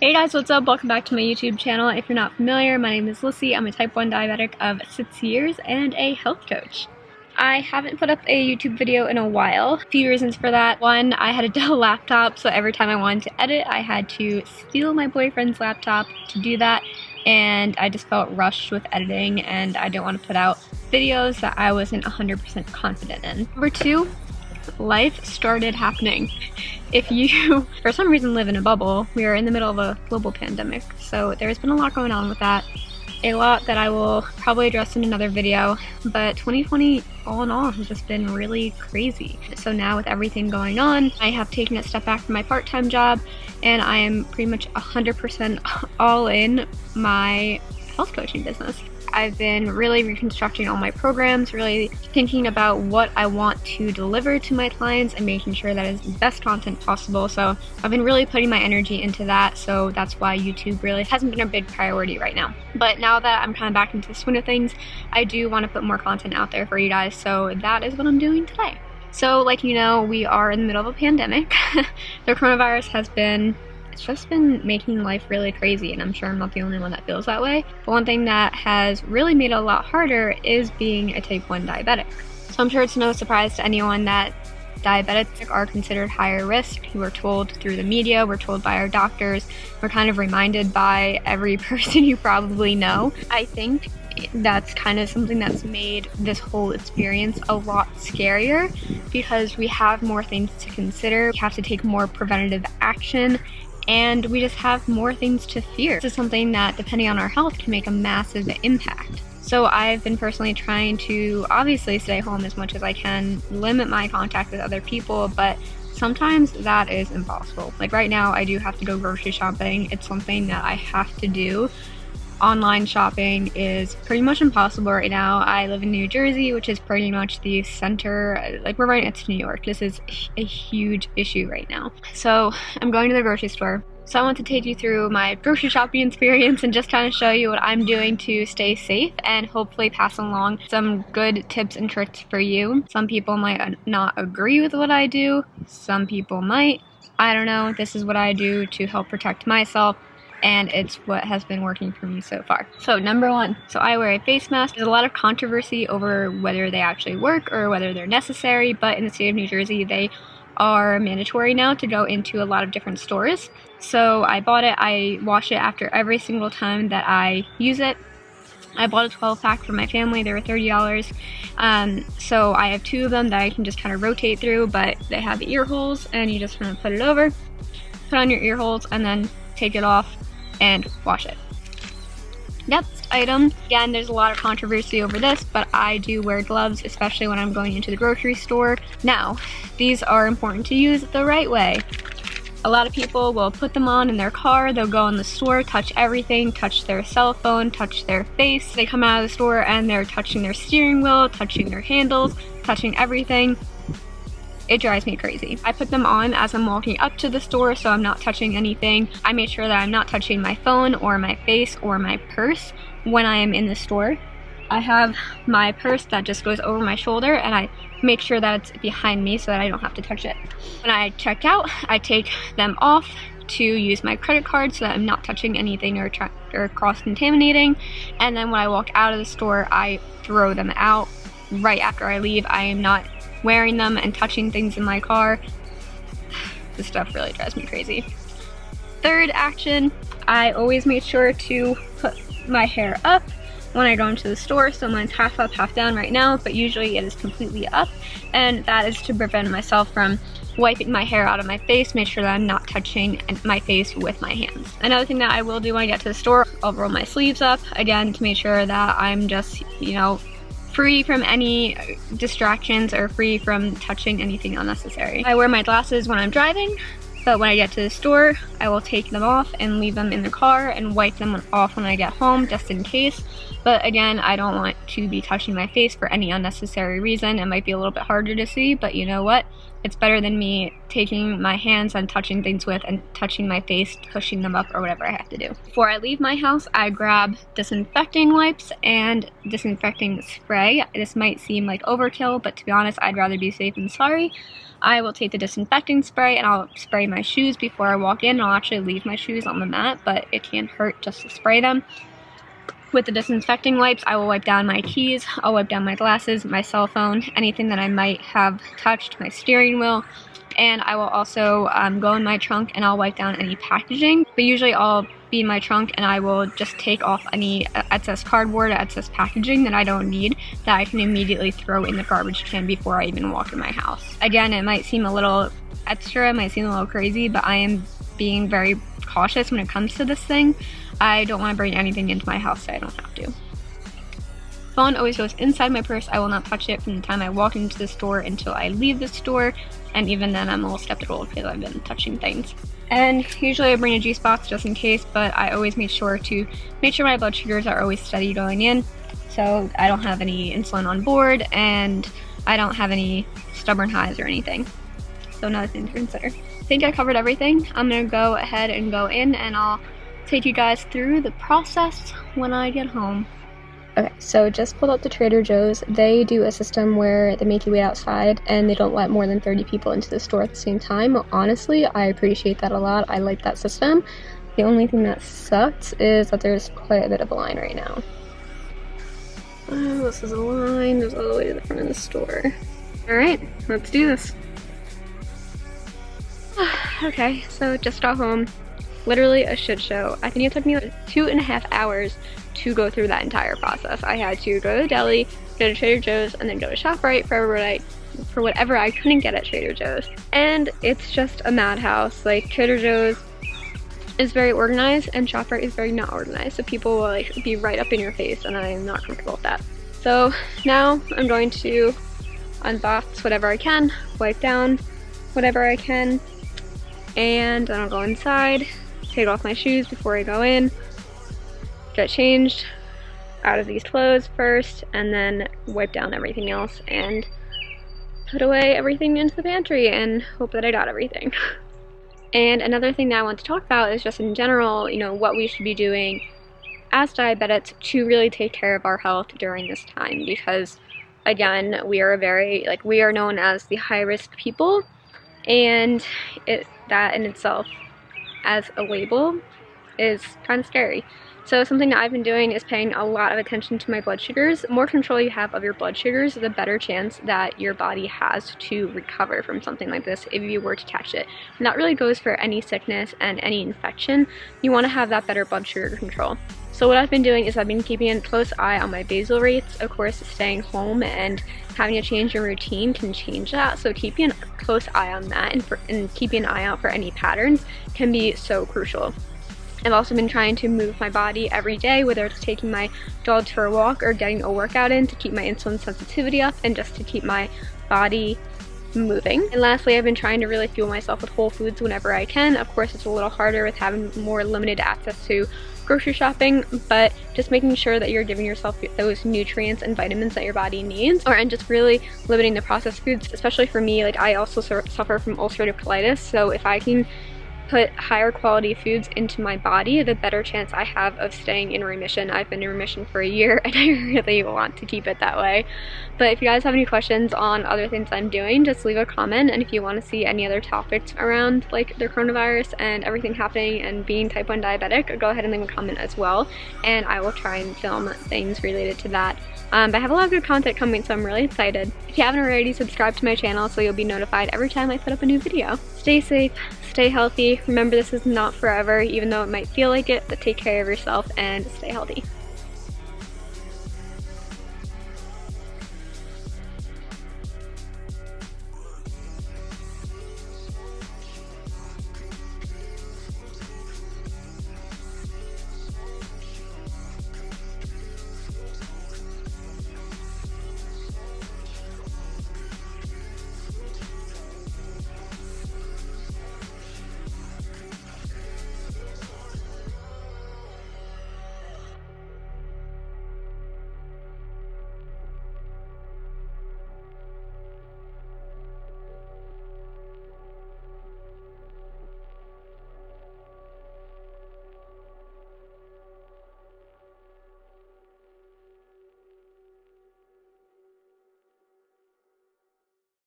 Hey guys, what's up? Welcome back to my YouTube channel. If you're not familiar, my name is Lissy. I'm a type 1 diabetic of 6 years and a health coach. I haven't put up a YouTube video in a while. A few reasons for that. One, I had a Dell laptop, so every time I wanted to edit, I had to steal my boyfriend's laptop to do that, and I just felt rushed with editing, and I didn't want to put out videos that I wasn't 100% confident in. Number two, life started happening. If you, for some reason, live in a bubble, we are in the middle of a global pandemic, so there's been a lot going on with that. A lot that I will probably address in another video, but 2020 all in all has just been really crazy. So now with everything going on, I have taken a step back from my part-time job, and I am pretty much 100% all in my health coaching business. I've been really reconstructing all my programs, really thinking about what I want to deliver to my clients and making sure that is the best content possible. So I've been really putting my energy into that, so that's why YouTube really hasn't been a big priority right now. But now that I'm kind of back into the swing of things, I do want to put more content out there for you guys, so that is what I'm doing today. So like you know, we are in the middle of a pandemic. The coronavirus has been it's just been making life really crazy, and I'm sure I'm not the only one that feels that way. But one thing that has really made it a lot harder is being a type 1 diabetic. So I'm sure it's no surprise to anyone that diabetics are considered higher risk. We're told through the media, we're told by our doctors, we're kind of reminded by every person you probably know. I think that's kind of something that's made this whole experience a lot scarier because we have more things to consider. We have to take more preventative action, and we just have more things to fear. This is something that, depending on our health, can make a massive impact. So I've been personally trying to obviously stay home as much as I can, limit my contact with other people, but sometimes that is impossible. Like right now, I do have to go grocery shopping. It's something that I have to do. Online shopping is pretty much impossible right now. I live in New Jersey, which is pretty much the center, like we're right next to New York. This is a huge issue right now. So I'm going to the grocery store. So I want to take you through my grocery shopping experience and just kind of show you what I'm doing to stay safe and hopefully pass along some good tips and tricks for you. Some people might not agree with what I do. Some people might. I don't know. This is what I do to help protect myself, and it's what has been working for me so far. So number one, so I wear a face mask. There's a lot of controversy over whether they actually work or whether they're necessary, but in the state of New Jersey, they are mandatory now to go into a lot of different stores. So I bought it, I wash it after every single time that I use it. I bought a 12-pack for my family. They were $30. So I have two of them that I can just kind of rotate through, but they have ear holes, and you just kind of put it over, put on your ear holes, and then take it off and wash it. Next item, again, there's a lot of controversy over this, but I do wear gloves, especially when I'm going into the grocery store. Now, these are important to use the right way. A lot of people will put them on in their car, they'll go in the store, touch everything, touch their cell phone, touch their face. They come out of the store and they're touching their steering wheel, touching their handles, touching everything. It drives me crazy. I put them on as I'm walking up to the store, so I'm not touching anything. I make sure that I'm not touching my phone or my face or my purse when I am in the store. I have my purse that just goes over my shoulder, and I make sure that it's behind me so that I don't have to touch it. When I check out, I take them off to use my credit card so that I'm not touching anything or cross-contaminating. And then when I walk out of the store, I throw them out right after I leave. I am not wearing them and touching things in my car. This stuff really drives me crazy. Third action, I always make sure to put my hair up when I go into the store. So mine's half up, half down right now, but usually it is completely up, and that is to prevent myself from wiping my hair out of my face, make sure that I'm not touching my face with my hands. Another thing that I will do when I get to the store, I'll roll my sleeves up, again, to make sure that I'm just, you know, free from any distractions or free from touching anything unnecessary. I wear my glasses when I'm driving, but when I get to the store, I will take them off and leave them in the car and wipe them off when I get home, just in case. But again, I don't want to be touching my face for any unnecessary reason. It might be a little bit harder to see, but you know what? It's better than me taking my hands and touching things with and touching my face, pushing them up, or whatever I have to do. Before I leave my house, I grab disinfecting wipes and disinfecting spray. This might seem like overkill, but to be honest, I'd rather be safe than sorry. I will take the disinfecting spray and I'll spray my shoes before I walk in. I'll actually leave my shoes on the mat, but it can't hurt just to spray them. With the disinfecting wipes, I will wipe down my keys, I'll wipe down my glasses, my cell phone, anything that I might have touched, my steering wheel, and I will also go in my trunk and I'll wipe down any packaging. But usually I'll be in my trunk and I will just take off any excess cardboard, excess packaging that I don't need, that I can immediately throw in the garbage can before I even walk in my house. Again, it might seem a little extra, it might seem a little crazy, but I am being very cautious when it comes to this thing. I don't want to bring anything into my house that I don't have to. Phone always goes inside my purse. I will not touch it from the time I walk into the store until I leave the store, and even then I'm a little skeptical because I've been touching things. And usually I bring a juice box just in case, but I always make sure my blood sugars are always steady going in, so I don't have any insulin on board and I don't have any stubborn highs or anything. So another thing to consider. I think I covered everything. I'm gonna go ahead and go in and I'll take you guys through the process when I get home. Okay, so just pulled up to Trader Joe's. They do a system where they make you wait outside and they don't let more than 30 people into the store at the same time. Honestly, I appreciate that a lot. I like that system. The only thing that sucks is that there's quite a bit of a line right now. Oh, this is a line. Goes all the way to the front of the store. Alright, let's do this. Okay, so just got home. Literally a shit show. I think it took me like 2.5 hours to go through that entire process. I had to go to the deli, go to Trader Joe's, and then go to ShopRite for whatever I couldn't get at Trader Joe's. And it's just a madhouse. Like, Trader Joe's is very organized and ShopRite is very not organized. So people will like be right up in your face and I'm not comfortable with that. So now I'm going to unbox whatever I can, wipe down whatever I can, and then I'll go inside, take off my shoes before I go in, get changed out of these clothes first, and then wipe down everything else and put away everything into the pantry and hope that I got everything. And another thing that I want to talk about is just in general, you know, what we should be doing as diabetics to really take care of our health during this time, because again, we are known as the high-risk people, and that in itself as a label is kind of scary. So something that I've been doing is paying a lot of attention to my blood sugars. The more control you have of your blood sugars, the better chance that your body has to recover from something like this if you were to catch it. And that really goes for any sickness and any infection. You want to have that better blood sugar control. So what I've been doing is I've been keeping a close eye on my basal rates. Of course, staying home and having to change your routine can change that. So keeping a close eye on that and keeping an eye out for any patterns can be so crucial. I've also been trying to move my body every day, whether it's taking my dogs for a walk or getting a workout in to keep my insulin sensitivity up and just to keep my body moving. And lastly, I've been trying to really fuel myself with whole foods whenever I can. Of course, it's a little harder with having more limited access to grocery shopping, but just making sure that you're giving yourself those nutrients and vitamins that your body needs, and just really limiting the processed foods. Especially for me, like, I also suffer from ulcerative colitis, so if I can put higher quality foods into my body, the better chance I have of staying in remission. I've been in remission for a year and I really want to keep it that way. But if you guys have any questions on other things I'm doing, just leave a comment, and if you want to see any other topics around like the coronavirus and everything happening and being type 1 diabetic, go ahead and leave a comment as well, and I will try and film things related to that. But I have a lot of good content coming, so I'm really excited. If you haven't already, subscribe to my channel so you'll be notified every time I put up a new video. Stay safe, stay healthy. Remember, this is not forever, even though it might feel like it, but take care of yourself and stay healthy.